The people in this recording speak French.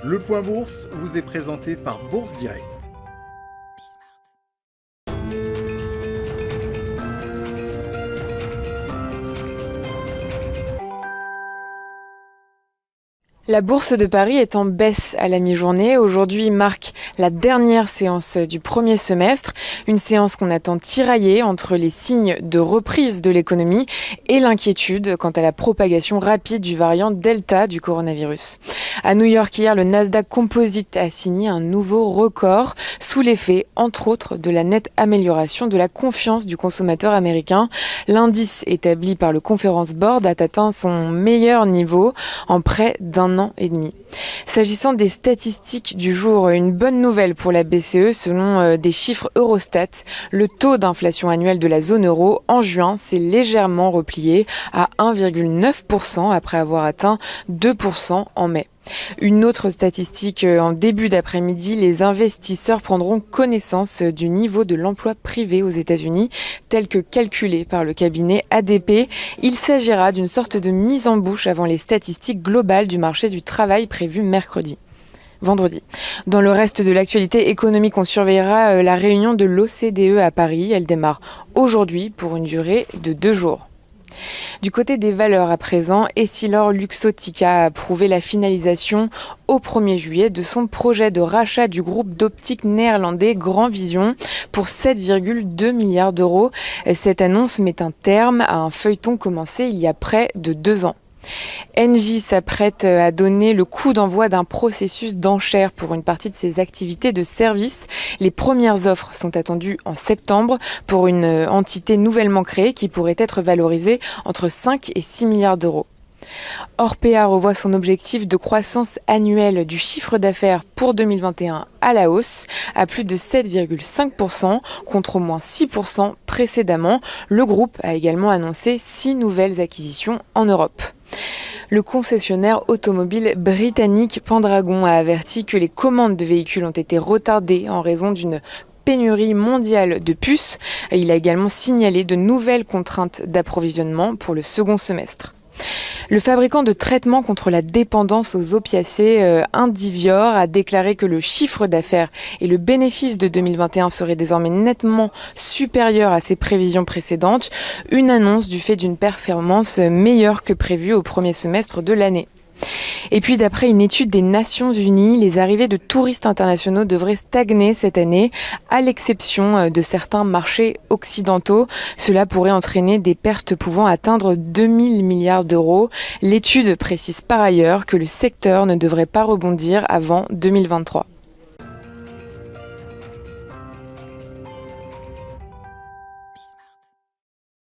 Le Point Bourse vous est présenté par Bourse Direct. La bourse de Paris est en baisse à la mi-journée. Aujourd'hui marque la dernière séance du premier semestre, une séance qu'on attend tiraillée entre les signes de reprise de l'économie et l'inquiétude quant à la propagation rapide du variant Delta du coronavirus. À New York hier, le Nasdaq Composite a signé un nouveau record sous l'effet, entre autres, de la nette amélioration de la confiance du consommateur américain. L'indice établi par le Conference Board a atteint son meilleur niveau en près d'un an et demi. S'agissant des statistiques du jour, une bonne nouvelle pour la BCE. Selon des chiffres Eurostat, le taux d'inflation annuel de la zone euro en juin s'est légèrement replié à 1,9% après avoir atteint 2% en mai. Une autre statistique en début d'après-midi, les investisseurs prendront connaissance du niveau de l'emploi privé aux États-Unis, tel que calculé par le cabinet ADP. Il s'agira d'une sorte de mise en bouche avant les statistiques globales du marché du travail prévues vendredi. Dans le reste de l'actualité économique, on surveillera la réunion de l'OCDE à Paris. Elle démarre aujourd'hui pour une durée de 2 jours. Du côté des valeurs à présent, Essilor-Luxottica a approuvé la finalisation au 1er juillet de son projet de rachat du groupe d'optique néerlandais Grand Vision pour 7,2 milliards d'euros. Cette annonce met un terme à un feuilleton commencé il y a près de 2 ans. Engie s'apprête à donner le coup d'envoi d'un processus d'enchères pour une partie de ses activités de service. Les premières offres sont attendues en septembre pour une entité nouvellement créée qui pourrait être valorisée entre 5 et 6 milliards d'euros. Orpea revoit son objectif de croissance annuelle du chiffre d'affaires pour 2021 à la hausse, à plus de 7,5% contre au moins 6% précédemment. Le groupe a également annoncé 6 nouvelles acquisitions en Europe. Le concessionnaire automobile britannique Pendragon a averti que les commandes de véhicules ont été retardées en raison d'une pénurie mondiale de puces. Il a également signalé de nouvelles contraintes d'approvisionnement pour le second semestre. Le fabricant de traitements contre la dépendance aux opiacés, Indivior, a déclaré que le chiffre d'affaires et le bénéfice de 2021 seraient désormais nettement supérieurs à ses prévisions précédentes, une annonce du fait d'une performance meilleure que prévue au premier semestre de l'année. Et puis d'après une étude des Nations Unies, les arrivées de touristes internationaux devraient stagner cette année, à l'exception de certains marchés occidentaux. Cela pourrait entraîner des pertes pouvant atteindre 2000 milliards d'euros. L'étude précise par ailleurs que le secteur ne devrait pas rebondir avant 2023.